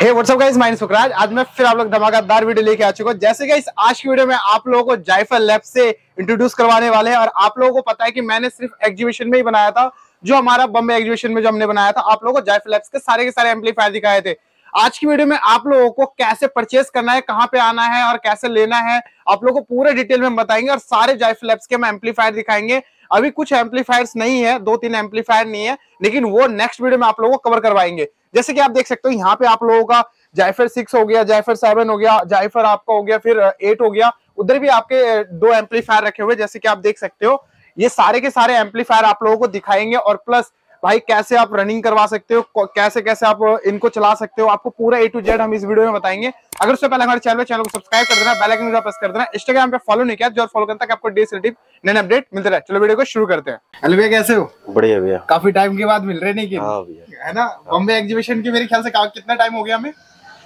Hey what's up guys, my name is Sukhraj. आज मैं फिर आप लोग धमाकेदार वीडियो लेके आ चुका हूँ। जैसे गाइस आज की वीडियो में आप लोगों को जायफल लैब से इंट्रोड्यूस करवाने वाले हैं। और आप लोगों को पता है कि मैंने सिर्फ एग्जीबिशन में ही बनाया था, जो हमारा बम्बे एग्जीबिशन में जो हमने बनाया था, आप लोगों को जायफल लैब्स के सारे एम्पलीफायर दिखाए थे। आज की वीडियो में आप लोगों को कैसे परचेस करना है, कहाँ पे आना है और कैसे लेना है, आप लोगों को पूरे डिटेल में बताएंगे। और सारे जायफल लैब्स के हम एम्पलीफायर दिखाएंगे। अभी कुछ एम्पलीफायर्स नहीं है, 2-3 एम्पलीफायर नहीं है, लेकिन वो नेक्स्ट वीडियो में आप लोगों को कवर करवाएंगे। जैसे कि आप देख सकते हो यहाँ पे आप लोगों का जायफर 6 हो गया, जायफर 7 हो गया, जायफर आपका हो गया, फिर 8 हो गया। उधर भी आपके 2 एम्पलीफायर रखे हुए, जैसे कि आप देख सकते हो। ये सारे के सारे एम्पलीफायर आप लोगों को दिखाएंगे। और प्लस भाई कैसे आप रनिंग करवा सकते हो, कैसे कैसे आप इनको चला सकते हो, आपको पूरा A to Z हम इस वीडियो में बताएंगे। अगर उससे पहले हमारे चैनल को सब्सक्राइब कर देना, बेल आइकन प्रेस कर देना, इंस्टाग्राम पे फॉलो नहीं किया जो फॉलो करता है, आपको डे से नए अपडेट मिलते रहे। चलो वीडियो को शुरू करते हैं। हेलो भैया, कैसे हो? बढ़िया भैया, काफी टाइम के बाद मिल रहे नहीं, हाँ भैया, है ना? बॉम्बे एग्जीबिशन की मेरे ख्याल से कितना टाइम हो गया हमें?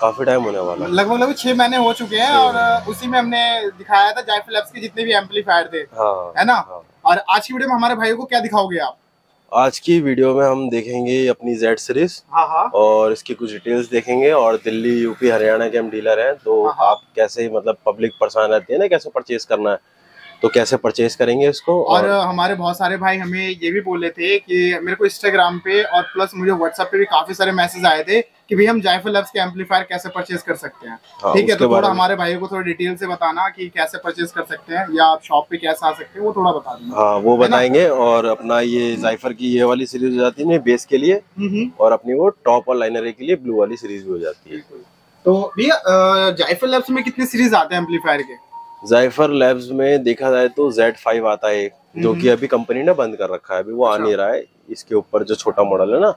काफी टाइम होने वाला, लगभग 6 महीने हो चुके हैं। और उसी में हमने दिखाया था जायफल लैब्स के जितने भी एम्पलीफायर थे, हाँ, है ना? हाँ। और आज की वीडियो में हमारे भाइयों को क्या दिखाओगे आप? आज की वीडियो में हम देखेंगे अपनी Z सीरीज, हाँ, और इसकी कुछ डिटेल्स देखेंगे। और दिल्ली, यूपी, हरियाणा के हम डीलर हैं, तो आप कैसे मतलब पब्लिक परेशान रहती है ना, कैसे परचेज करना है, तो कैसे परचेज करेंगे इसको। और हमारे बहुत सारे भाई हमें ये भी बोले थे कि मेरे को इंस्टाग्राम पे और प्लस मुझे व्हाट्सएप पे भी काफी सारे मैसेज आए थे कि भाई हम जायफल लैब्स के एम्पलीफायर कैसे परचेज कर सकते हैं। हाँ, ठीक है, तो थोड़ा हमारे भाइयों को थोड़ा डिटेल से बताना कि कैसे परचेज कर सकते हैं या आप शॉप पे कैसे आ सकते हैं, वो थोड़ा बता देना। हाँ, वो बताएंगे। और अपना ये जायफर की ये वाली सीरीज हो जाती है बेस के लिए, और अपनी वो टॉप और लाइनर के लिए ब्लू वाली सीरीज भी हो जाती है। तो भैया जायफल लैब्स में कितने सीरीज आते हैं एम्पलीफायर के? जायफर लैब्स में देखा जाए तो Z5 आता है, जो कि अभी कंपनी ने बंद कर रखा है, अभी वो आ नहीं रहा है। इसके ऊपर जो छोटा मॉडल है ना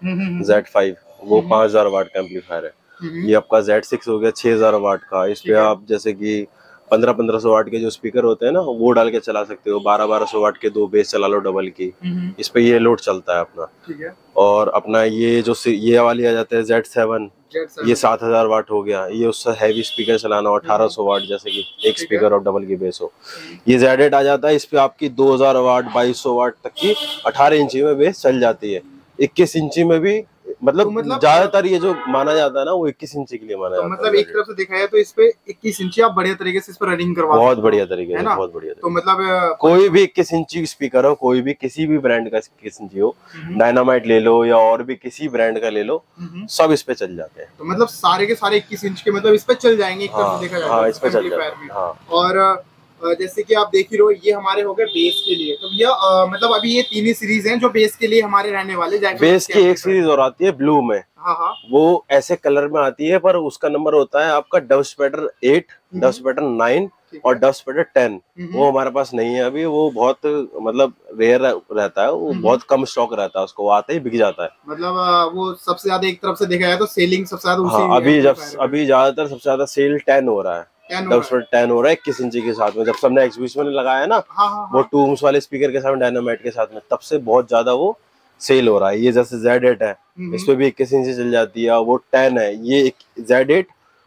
Z5, वो 5000 वाट का एम्पलीफायर है। ये आपका Z6 हो गया 6000 वाट का। इस पे आप जैसे कि 1500 वाट के जो स्पीकर होते हैं ना, वो डाल के चला सकते हो। 1200 वाट के 2 बेस चला लो डबल की। इस पे ये लोड चलता है अपना। ठीक है। और अपना ये जो ये वाली आ जाता है Z7, ये 7000 वाट हो गया। ये उससे हैवी स्पीकर चलाना हो, 1800 वाट, जैसे कि एक स्पीकर और डबल की बेस हो। ये Z8 आ जाता है, इस पे आपकी 2000 वाट 2200 वाट तक की 18 इंची में बेस चल जाती है। 21 इंची में भी मतलब ज्यादातर ये जो माना जाता है ना, वो 21 इंची के लिए माना जाता है। मतलब एक तरफ से देखा जाए तो इस पे 21 इंची आप बढ़िया तरीके से इस पर रनिंग करवा, बहुत बढ़िया तरीके से, बहुत बढ़िया। तो मतलब कोई भी 21 इंची स्पीकर हो, कोई भी किसी भी ब्रांड का 21 इंची हो, डायनामाइट ले लो या और भी किसी ब्रांड का ले लो, सब इस पे चल जाते हैं। तो मतलब सारे के सारे 21 इंच के मतलब इस पे चल जाएंगे एक तरफ से देखा जाए। हाँ, इस पे चल जाते हैं। और जैसे कि आप देख ही रहे हो, ये हमारे हो गए बेस के लिए। तो भैया मतलब अभी ये 3 ही सीरीज हैं जो बेस के लिए हमारे रहने वाले। बेस की एक सीरीज और आती है ब्लू में, हाँ, वो ऐसे कलर में आती है, पर उसका नंबर होता है आपका डब स्पेटर 8, डब स्पेटर 9 और डब स्पेटर 10। वो हमारे पास नहीं है अभी, वो बहुत मतलब रेयर रहता है, वो बहुत कम स्टॉक रहता है, उसको आते ही बिक जाता है। मतलब वो सबसे ज्यादा एक तरफ से देखा जाए तो सेलिंग सबसे ज्यादा उसी। हाँ, अभी ज्यादातर सबसे ज्यादा सेल 10 हो रहा है, 10 हो रहा है 21 इंची के साथ में। जब सबने एग्जीबिशन में लगाया ना, वो 2 ohms वाले स्पीकर के साथ डायनामाइट के साथ में, तब से बहुत ज्यादा वो सेल हो रहा है। ये जैसे Z8 है, इस पे भी 21 इंची चल जाती है। वो 10 है, ये Z8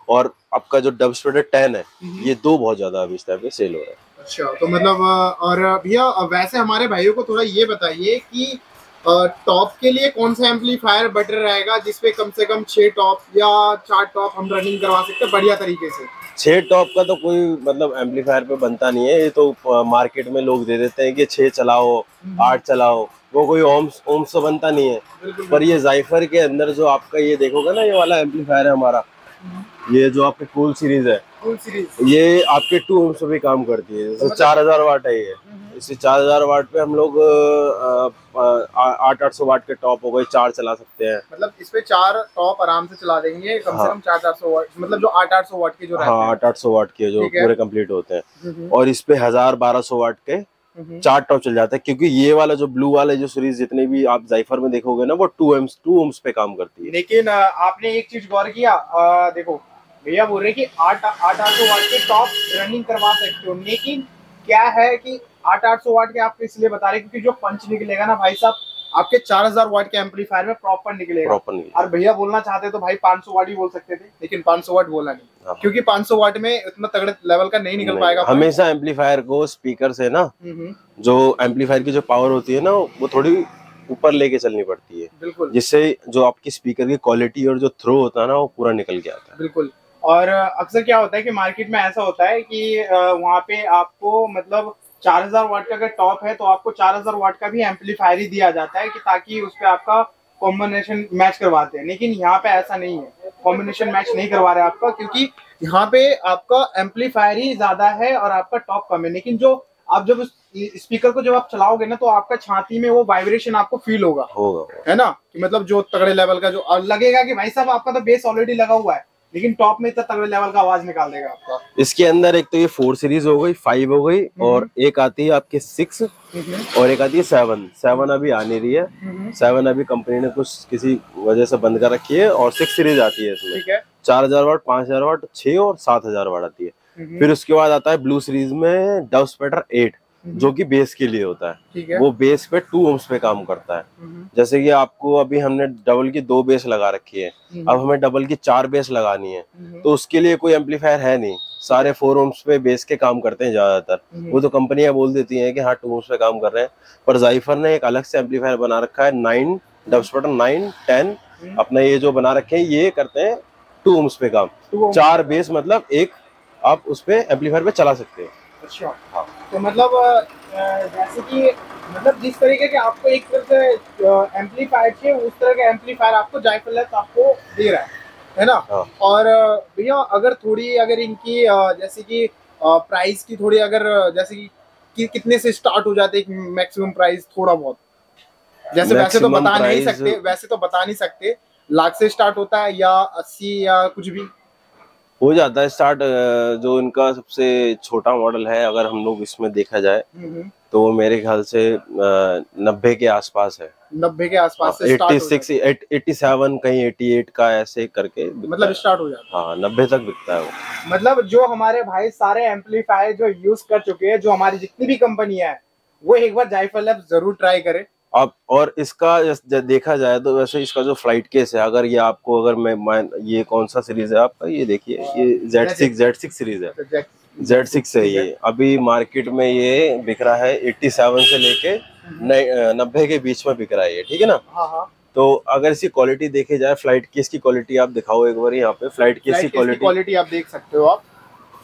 और आपका जो डब स्पेटर 10 है, ये 2 बहुत ज्यादा अभी इस टाइप पे सेल हो रहा है। अच्छा, तो मतलब और भैया वैसे हमारे भाइयों को थोड़ा ये बताइए कि टॉप के लिए कौन सा एम्पलीफायर बेटर रहेगा, जिसपे कम से कम 6 टॉप या 4 टॉप हम रनिंग करवा सकते हैं बढ़िया तरीके से? 6 टॉप का तो कोई मतलब एम्पलीफायर पे बनता नहीं है। ये तो मार्केट में लोग दे देते हैं कि 6 चलाओ, 8 चलाओ, वो कोई ओम्स तो बनता नहीं है। पर ये जायफर के अंदर जो आपका ये देखोगे ना, ये वाला एम्पलीफायर है हमारा, ये जो आपके कूल सीरीज है, ये आपके 2 ohms पे भी काम करती है। जैसे 4000 वाट है ये, इसी 4000 वाट पे हम लोग 800 वाट के टॉप हो गए 4 चला सकते हैं। मतलब इस पे 4 टॉप आराम से चला देंगे, कम से कम 400 वाट, मतलब जो 800 वाट के जो रहते हैं। हाँ, 800 वाट के जो पूरे कंप्लीट होते हैं। और इस पे 1200 वाट के 4 टॉप चल जाता है, क्योंकि ये वाला जो ब्लू वाला जो सीरीज जितने भी आप जायफर में देखोगे ना, वो 2 ohms पे काम करती है। लेकिन आपने एक चीज गौर किया, देखो भैया बोल रहे कि 800 वाट के टॉप रनिंग करवा सकते हो, लेकिन क्या है कि 800 वाट के आपको इसलिए बता रहे क्योंकि जो पंच निकलेगा ना भाई साहब, आपके 4000 वाट के एम्पलीफायर में प्रॉपर निकलेगा। और भैया बोलना चाहते तो भाई 500 वाट ही बोल सकते थे, लेकिन 500 वाट बोला नहीं, क्योंकि 500 वाट में इतना तगड़े लेवल का नहीं निकल पाएगा। हमेशा एम्पलीफायर को स्पीकर से ना, जो एम्पलीफायर की जो पावर होती है ना, वो थोड़ी ऊपर लेके चलनी पड़ती है, बिल्कुल, जिससे जो आपकी स्पीकर की क्वालिटी और जो थ्रो होता है ना वो पूरा निकल के आता है। बिल्कुल। और अक्सर क्या होता है कि मार्केट में ऐसा होता है कि वहाँ पे आपको मतलब 4000 वाट का अगर टॉप है तो आपको 4000 वाट का भी एम्पलीफायर ही दिया जाता है कि ताकि उस पे आपका कॉम्बिनेशन मैच करवाते हैं, लेकिन यहाँ पे ऐसा नहीं है, कॉम्बिनेशन मैच नहीं करवा रहे आपका, क्योंकि यहाँ पे आपका एम्पलीफायर ही ज्यादा है और आपका टॉप कम है। लेकिन जो आप जब स्पीकर को जब आप चलाओगे ना तो आपका छाती में वो वाइब्रेशन आपको फील होगा, है ना, कि मतलब जो तगड़े लेवल का जो लगेगा कि भाई साहब आपका तो बेस ऑलरेडी लगा हुआ है, लेकिन टॉप में इतना तगड़े लेवल का आवाज निकाल देगा आपका। इसके अंदर एक तो ये 4 सीरीज हो गई, 5 हो गई, और एक आती है आपकी 6 और एक आती है 7 अभी आ नहीं रही है। 7 अभी कंपनी ने कुछ किसी वजह से बंद कर रखी है, और 6 सीरीज आती है इसमें। ठीक है। 4000 वाट, 5000 वाट, 6 और 7000 वाट आती है। फिर उसके बाद आता है ब्लू सीरीज में डव स्पेक्टर 8, जो कि बेस के लिए होता है। ठीक है। वो बेस पे 2 ohms पे काम करता है। जैसे कि आपको अभी हमने डबल की 2 बेस लगा रखी है, अब हमें डबल की 4 बेस लगानी है, तो उसके लिए कोई एम्पलीफायर है नहीं, सारे 4 ohms पे बेस के काम करते हैं ज्यादातर। वो तो कंपनियां बोल देती हैं कि हाँ 2 ohms पे काम कर रहे हैं, पर जाइफर ने एक अलग से एम्पलीफायर बना रखा है, 9 डव स्पेक्टर 9, 10 अपना ये जो बना रखे हैं, ये करते हैं 2 ohms पे काम। 4 बेस मतलब एक आप उस पे एम्पलीफायर पे चला सकते हैं। अच्छा, हाँ। तो मतलब जैसे कि मतलब जिस तरीके के आपको एक तरह से एम्पलीफायर चाहिए उस तरह का एम्पलीफायर आपको जायफल लैब्स आपको दे रहा है ना। हाँ। और भैया अगर इनकी जैसे कि प्राइस की थोड़ी अगर जैसे कि कितने से स्टार्ट हो जाते हैं मैक्सिमम प्राइस, थोड़ा बहुत जैसे वैसे तो बता नहीं सकते लाख से स्टार्ट होता है या 80 या कुछ भी हो जाता है स्टार्ट। जो इनका सबसे छोटा मॉडल है अगर हम लोग इसमें देखा जाए तो वो मेरे ख्याल से 90 के आसपास है। 90 के आसपास से 86, 87, कहीं 88 का ऐसे करके मतलब स्टार्ट हो जाता है। हाँ 90 तक बिकता है वो। मतलब जो हमारे भाई सारे एम्पलीफायर जो यूज कर चुके हैं, जो हमारी जितनी भी कंपनियां है, वो एक बार जायफल लैब्स जरूर ट्राई करें। अब और इसका देखा जाए तो वैसे इसका जो फ्लाइट केस है, अगर ये आपको अगर मैं ये कौन सा सीरीज है आपका, ये देखिए ये Z6 सीरीज है, Z6 है ये। अभी मार्केट में ये बिक रहा है 87 से लेके 90 के बीच में बिक रहा है ये, ठीक है ना। हाँ। तो अगर इसकी क्वालिटी देखे जाए, फ्लाइट केस की क्वालिटी आप दिखाओ एक बार यहाँ पे, फ्लाइट केस की क्वालिटी आप देख सकते हो। आप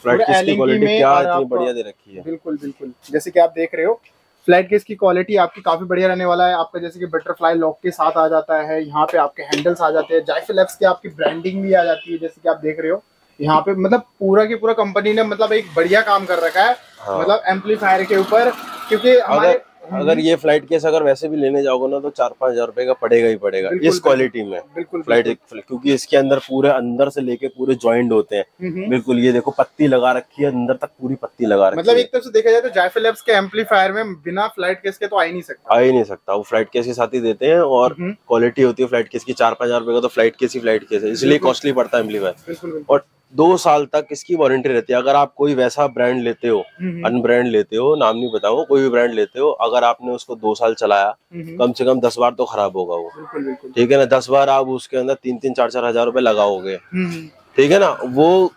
फ्लाइट केस की क्वालिटी क्या इतनी बढ़िया दे रखी है। बिल्कुल जैसे कि आप देख रहे हो, फ्लाइट केस की क्वालिटी आपकी काफी बढ़िया रहने वाला है। आपका जैसे कि बटरफ्लाई लॉक के साथ आ जाता है, यहाँ पे आपके हैंडल्स आ जाते हैं, जायफल लैब्स की आपकी ब्रांडिंग भी आ जाती है, जैसे कि आप देख रहे हो यहाँ पे। मतलब पूरा की पूरा कंपनी ने मतलब एक बढ़िया काम कर रखा है। हाँ। मतलब एम्पलीफायर के ऊपर, क्योंकि हमारे अगर ये फ्लाइट केस अगर वैसे भी लेने जाओगे ना तो 4-5 हजार रुपए का पड़ेगा ही पड़ेगा इस क्वालिटी में। बिल्कुल फ्लाइट, क्योंकि इसके अंदर पूरे अंदर से लेके पूरे जॉइंट होते हैं। बिल्कुल ये देखो पत्ती लगा रखी है, अंदर तक पूरी पत्ती लगा रखी है। मतलब एक तरफ से देखा जाए तो जायफल लैब्स के एम्पलीफायर में बिना फ्लाइट केस के तो आ ही नहीं सकता। वो फ्लाइट केस के साथ ही देते हैं, और क्वालिटी होती है फ्लाइट केस की। 4-5 हजार रुपए का तो फ्लाइट केस है, इसलिए कॉस्टली पड़ता है एम्पलीफायर। और 2 साल तक इसकी वारंटी रहती है। अगर आप कोई वैसा ब्रांड लेते हो, अनब्रांड लेते हो, नाम नहीं बताऊं, कोई भी ब्रांड लेते हो, अगर आपने उसको 2 साल चलाया, कम से कम 10 बार तो खराब होगा वो। ठीक है ना। 10 बार आप उसके अंदर 3-3, 4-4 हजार रुपए लगाओगे, ठीक है ना। वो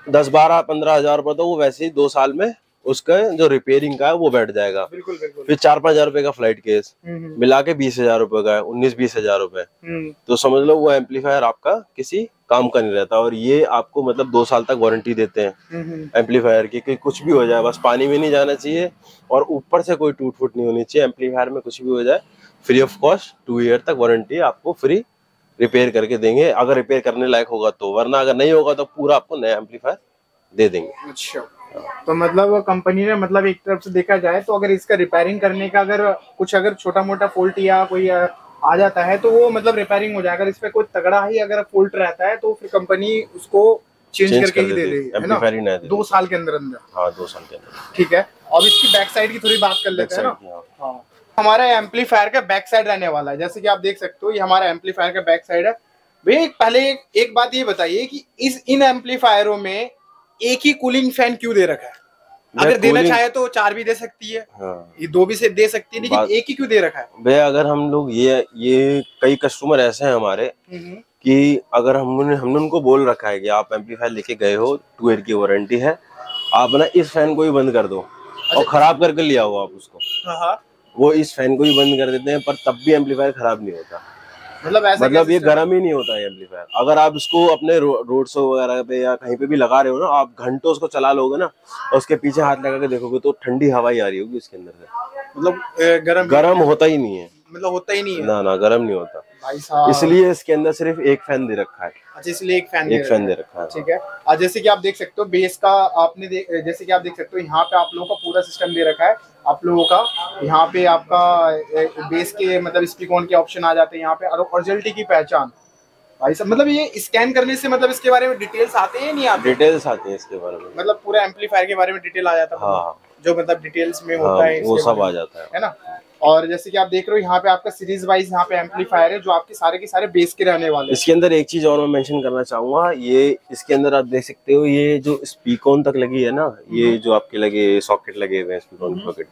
10, 12, 15 हजार रुपए तो वो वैसे ही 2 साल में उसका जो रिपेयरिंग का है वो बैठ जाएगा। फिर 4-5 हजार रुपए का फ्लाइट केस मिला के 20 हजार रुपए का है, 19-20 हजार रुपए। तो समझ लो वो एम्पलीफायर आपका किसी काम का नहीं रहता। और ये आपको मतलब 2 साल तक वारंटी देते हैं एम्पलीफायर की, कि कुछ भी हो जाए बस पानी में नहीं जाना चाहिए, और ऊपर से कोई टूट फूट नहीं होनी चाहिए एम्पलीफायर में। कुछ भी हो जाए फ्री ऑफ कॉस्ट 2 ईयर तक वारंटी आपको फ्री रिपेयर करके देंगे, अगर रिपेयर करने लायक होगा तो, वरना अगर नहीं होगा तो पूरा आपको नया एम्पलीफायर दे देंगे। अच्छा, तो मतलब कंपनी ने मतलब एक तरफ से देखा जाए तो अगर इसका रिपेयरिंग करने का अगर छोटा मोटा फॉल्ट या कोई आ जाता है तो वो मतलब रिपेयरिंग हो जाएगा। अगर इसमें कोई तगड़ा ही अगर फॉल्ट रहता है तो फिर कंपनी उसको चेंज करके ही दे देगी, है ना, 2 साल के अंदर। हाँ 2 साल के अंदर। ठीक है। अब इसकी बैक साइड की थोड़ी बात कर लेते हैं ना। हाँ, हमारा एम्पलीफायर का बैक साइड रहने वाला है, जैसे कि आप देख सकते हो ये हमारा एम्पलीफायर का बैक साइड है। भैया पहले एक बात ये बताइए कि इन एम्पलीफायरों में एक ही कूलिंग फैन क्यों दे रखा है? अगर देना चाहे तो 4 भी दे सकती है। हाँ। ये 2 भी से दे सकती है, लेकिन एक ही क्यों दे रखा है? भैया अगर हम लोग ये कई कस्टमर ऐसे हैं हमारे कि अगर हमने उनको बोल रखा है कि आप एम्पलीफायर लेके गए हो, 2 ईयर की वारंटी है, आप ना इस फैन को ही बंद कर दो और खराब करके ले आओ आप उसको। हाँ। वो इस फैन को ही बंद कर देते हैं, पर तब भी एम्पलीफायर खराब नहीं होता। मतलब ऐसा मतलब ये गर्म ही नहीं होता है एम्पलीफायर। अगर आप इसको अपने रोड शो वगैरह पे या कहीं पे भी लगा रहे हो ना, आप घंटों उसको चला लोगे ना और उसके पीछे हाथ लगा के देखोगे तो ठंडी हवा ही आ रही होगी इसके अंदर से। मतलब गर्म होता ही नहीं है, मतलब होता ही नहीं है ना गर्म नहीं होता भाई साहब। इसलिए इसके अंदर सिर्फ एक फैन दे रखा है। अच्छा, इसलिए एक फैन दे रखा है। ठीक है। और जैसे कि आप देख सकते हो बेस का, जैसे कि आप देख सकते हो यहाँ पे आप लोगों का पूरा सिस्टम दे रखा है। आप लोगों का यहाँ पे आपका बेस के मतलब स्पीकर के ऑप्शन आ जाते हैं यहाँ पे, और ओरिजिनलिटी की पहचान भाई साहब। मतलब ये स्कैन करने से मतलब इसके बारे में डिटेल्स आते हैं नहीं आते? डिटेल्स आती हैं इसके बारे में, मतलब पूरा एम्पलीफायर के बारे में डिटेल आ जाता है। हाँ, जो मतलब डिटेल्स में होता है वो सब आ जाता है ना। और जैसे कि आप देख रहे हो यहाँ पे आपका सीरीज वाइज यहाँ पे एम्पलीफायर है जो आपके सारे के सारे बेस के रहने वाले हैं। इसके अंदर एक चीज और मैं मेंशन करना चाहूंगा, ये इसके अंदर आप देख सकते हो ये जो स्पीकर तक लगी है ना, ये जो आपके लगे सॉकेट लगे हुए हैं स्पीकर सॉकेट,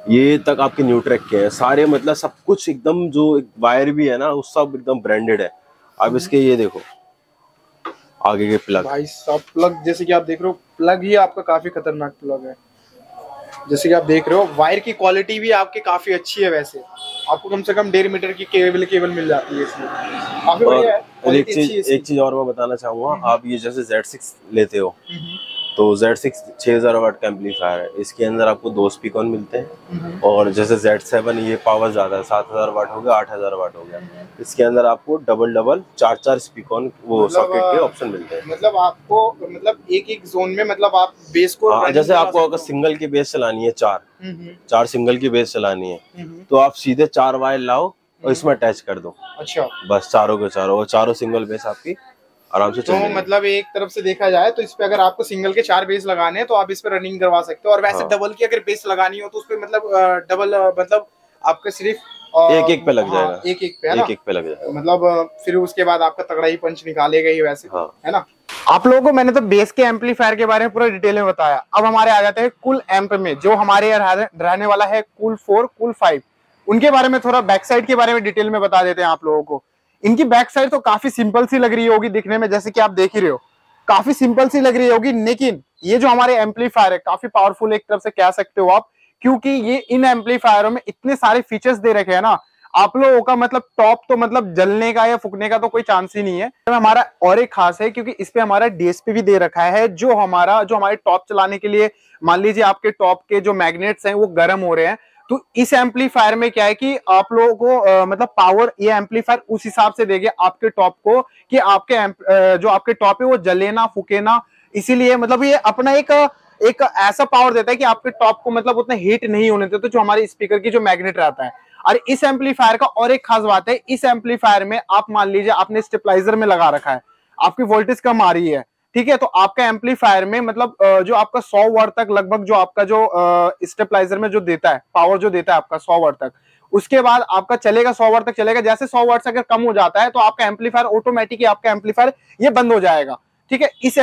ये तक आपके न्यूट्रैक के हैं सारे। मतलब सब कुछ एकदम, जो वायर भी है ना वो सब एकदम ब्रांडेड है। आप इसके ये देखो आगे के प्लग, भाई सब प्लग जैसे कि आप देख रहे हो, प्लग ही आपका काफी खतरनाक प्लग है। जैसे कि आप देख रहे हो वायर की क्वालिटी भी आपकी काफी अच्छी है। वैसे आपको कम से कम 1.5 मीटर की केबल मिल जाती है इसमें, काफी बढ़िया है। और एक चीज और मैं बताना चाहूंगा, आप ये जैसे Z6 लेते हो तो Z6 6000 वाट का एम्पलीफायर है। इसके अंदर आपको 2 स्पीकर मिलते हैं। और जैसे Z7 ये पावर ज्यादा है, 7000 वाट हो गया, 8000 वाट हो गया। इसके अंदर आपको डबल 4 स्पीकर वो सॉकेट के ऑप्शन मिलते हैं। मतलब आपको मतलब एक जोन में मतलब आप बेस को जैसे आपको अगर सिंगल की बेस चलानी है, 4 सिंगल की बेस चलानी है तो आप सीधे 4 वायर लाओ और इसमें अटैच कर दो। अच्छा, बस चारों के चारों सिंगल बेस आपकी आराम से चलेगी। तो मतलब एक तरफ से देखा जाए तो इस पे अगर आपको सिंगल के 4 बेस लगाने हैं तो आप इस पे रनिंग करवा सकते हो। और वैसे डबल की अगर बेस लगानी हो तो उस पे मतलब डबल मतलब आपका सिर्फ एक पे लग जाएगा, एक पे है ना, एक पे लग जाएगा। मतलब फिर उसके बाद आपका तगड़ा ही पंच निकालेगा ही वैसे, है ना। आप लोगों को मैंने तो बेस के एम्पलीफायर के बारे में पूरा डिटेल में बताया। अब हमारे आ जाते हैं कूल एम्प में, जो हमारे रहने वाला है कूल 4, कूल 5। उनके बारे में थोड़ा बैक साइड के बारे में डिटेल में बता देते हैं आप लोगों को। इनकी बैक साइड तो काफी सिंपल सी लग रही होगी दिखने में, जैसे कि आप देख ही रहे हो, काफी सिंपल सी लग रही होगी। लेकिन ये जो हमारे एम्पलीफायर है काफी पावरफुल एक तरफ से कह सकते हो आप, क्योंकि ये इन एम्पलीफायरों में इतने सारे फीचर्स दे रखे हैं ना, आप लोगों का मतलब टॉप तो मतलब जलने का या फूकने का तो कोई चांस ही नहीं है। हमारा और एक खास है क्योंकि इस पे हमारा डीएसपी भी दे रखा है, जो हमारे टॉप चलाने के लिए, मान लीजिए आपके टॉप के जो मैग्नेट्स हैं वो गर्म हो रहे हैं, तो इस एम्पलीफायर में क्या है कि आप लोगों को मतलब पावर ये एम्पलीफायर उस हिसाब से देगा आपके टॉप को कि आपके जो आपके टॉप है वो जले ना फूके ना। इसीलिए मतलब ये अपना एक ऐसा पावर देता है कि आपके टॉप को मतलब उतना हीट नहीं होने देता, तो जो हमारे स्पीकर की जो मैग्नेट रहता है। और इस एम्पलीफायर का और एक खास बात है, इस एम्पलीफायर में आप मान लीजिए आपने स्टेबलाइजर में लगा रखा है, आपकी वोल्टेज कम आ रही है, ठीक है, तो आपका एम्पलीफायर में मतलब जो आपका 100 वाट तक लगभग जो आपका जो स्टेबलाइजर में जो देता है पावर, जो देता है आपका 100 वाट तक, उसके बाद आपका चलेगा 100 वाट तक चलेगा। जैसे 100 वाट से अगर कम हो जाता है तो आपका एम्पलीफायर ऑटोमेटिकली आपका एम्पलीफायर ये बंद हो जाएगा, ठीक है। इसी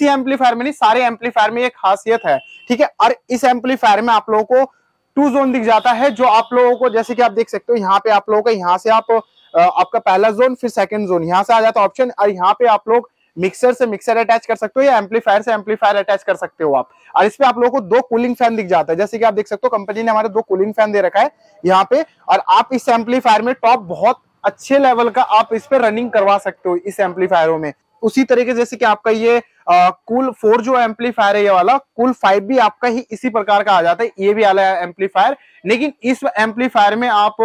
एम्पलीफायर में नहीं, सारे एम्पलीफायर में एक खासियत है, ठीक है। और इस एम्पलीफायर में आप लोगों को 2 जोन दिख जाता है, जो आप लोगों को जैसे कि आप देख सकते हो यहाँ पे आप लोगों को, यहाँ से आप आपका पहला जोन फिर सेकंड जोन यहाँ से आ जाता है ऑप्शन, और यहाँ पे आप लोग मिक्सर से मिक्सर अटैच कर सकते हो या एम्पलीफायर से एम्पलीफायर अटैच कर सकते हो आप। और इस पे आप लोगों को 2 कूलिंग फैन दिख जाता है, जैसे कि आप देख सकते हो कंपनी ने हमारे 2 कूलिंग फैन दे रखा है यहाँ पे। और आप इस एम्पलीफायर में टॉप बहुत अच्छे लेवल का आप इस पे रनिंग करवा सकते हो इस एम्पलीफायरों में। उसी तरीके जैसे कि आपका ये कूल 4 जो एम्पलीफायर है ये वाला, कूल 5 भी आपका ही इसी प्रकार का आ जाता है, ये भी वाला एम्पलीफायर। लेकिन इस एम्पलीफायर में आप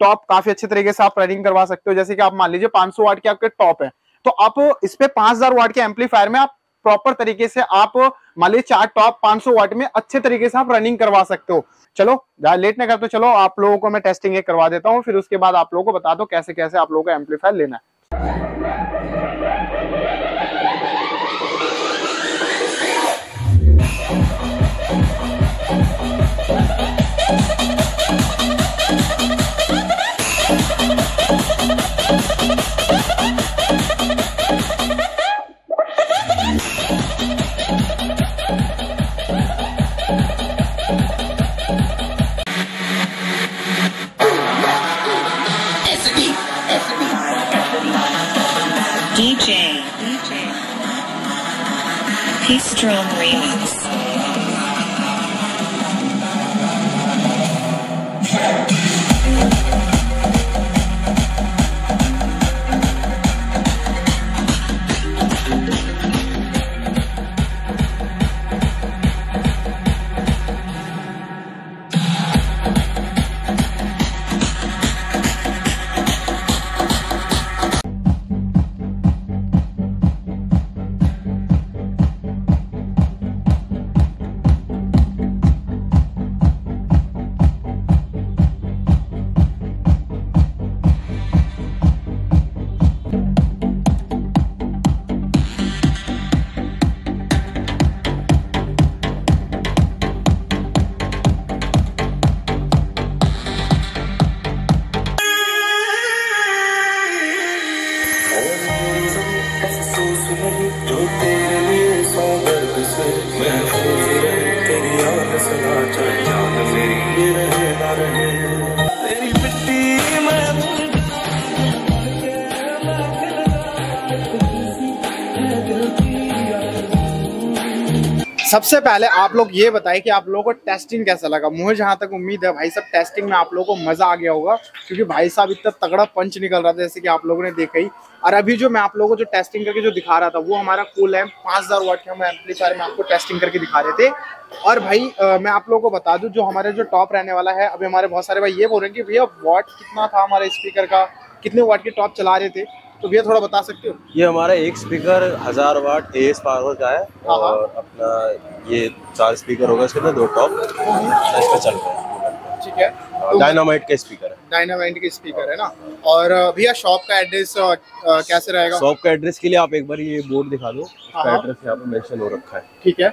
टॉप काफी अच्छे तरीके से आप रनिंग करवा सकते हो। जैसे कि आप मान लीजिए 500 वाट के आपके टॉप है, तो आप इस पे 5000 वाट के एम्पलीफायर में आप प्रॉपर तरीके से आप मान लीजिए 4 टॉप 500 वाट में अच्छे तरीके से आप रनिंग करवा सकते हो। चलो लेट न करते, चलो आप लोगों को मैं टेस्टिंग एक करवा देता हूँ, फिर उसके बाद आप लोगों को बता दो कैसे कैसे आप लोगों को एम्पलीफायर लेना है। DJ P-Strong Remix. नहीं जो तेरे लिए सौ दर्द से महफूज रहे तेरी याद सदा चाहे जान मेरी ये रहे ना रहे तेरी मिट्टी में सबसे पहले आप लोग ये बताएं कि आप लोगों को टेस्टिंग कैसा लगा। मुझे जहां तक उम्मीद है भाई सब टेस्टिंग में आप लोगों को मजा आ गया होगा, क्योंकि भाई साहब इतना तगड़ा पंच निकल रहा था जैसे कि आप लोगों ने देखा ही। और अभी जो मैं आप लोगों को जो टेस्टिंग करके जो दिखा रहा था वो हमारा कूल एम्प 5000 वाट के हम एम्पलीफायर में आपको टेस्टिंग करके दिखा रहे थे। और भाई मैं आप लोगों को बता दूं जो हमारे जो टॉप रहने वाला है, अभी हमारे बहुत सारे भाई ये बोल रहे हैं कि भैया वाट कितना था हमारे स्पीकर का, कितने वाट के टॉप चला रहे थे, तो भैया थोड़ा बता सकते हो? ये हमारा एक स्पीकर 1000 वाट एएस पावर का है और अपना ये 4 स्पीकर होगा इसके अंदर, 2 टॉप इस पे चल रहा है। ठीक है, डायनामाइट का स्पीकर है। डायनामाइट के स्पीकर है ना। और भैया शॉप का एड्रेस कैसे रहेगा? शॉप का एड्रेस के लिए आप एक बार ये बोर्ड दिखा दो, उसका एड्रेस यहाँ पे मेंशन हो रखा है। ठीक है,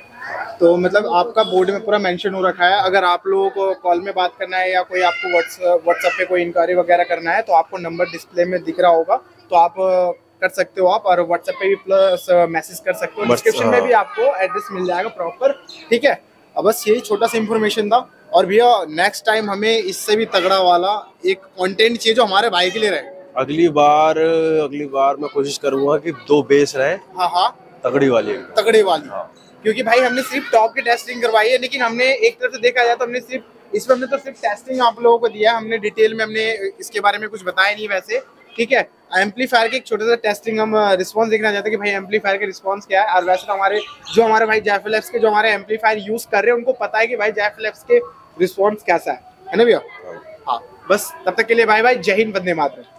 तो मतलब आपका बोर्ड में पूरा मेंशन हो रखा है। अगर आप लोगों को कॉल में बात करना है या कोई आपको व्हाट्सएप पे कोई इंक्वायरी वगैरह करना है तो आपको नंबर डिस्प्ले में दिख रहा होगा, तो आप कर सकते हो आप, और व्हाट्सएप पे भी प्लस मैसेज कर सकते हो। डिस्क्रिप्शन में भी आपको एड्रेस मिल जाएगा प्रॉपर। ठीक है, अब बस यही छोटा सा इन्फॉर्मेशन था। और भैया नेक्स्ट टाइम हमें इससे भी तगड़ा वाला एक कंटेंट चाहिए जो हमारे भाई के लिए रहे। अगली बार मैं कोशिश करूंगा कि 2 बेस रहे। हाँ, तगड़ी वाली। हाँ। क्योंकि भाई हमने सिर्फ टॉप की टेस्टिंग करवाई है, लेकिन हमने एक तरफ से देखा जाए तो हमने सिर्फ टेस्टिंग आप लोगों को दिया है। हमने डिटेल में हमने इसके बारे में कुछ बताया नहीं वैसे। ठीक है, एम्पलीफायर के एक छोटा सा टेस्टिंग हम रिस्पांस देखना चाहते हैं कि भाई एम्पलीफायर के रिस्पांस क्या है। और वैसे तो हमारे भाई जायफल लैब्स के जो हमारे एम्पलीफायर यूज कर रहे हैं उनको पता है कि भाई जायफल लैब्स के रिस्पांस कैसा है ना भैया? हाँ, बस तब तक के लिए बाय बाय, जय हिंद, वंदे मातरम।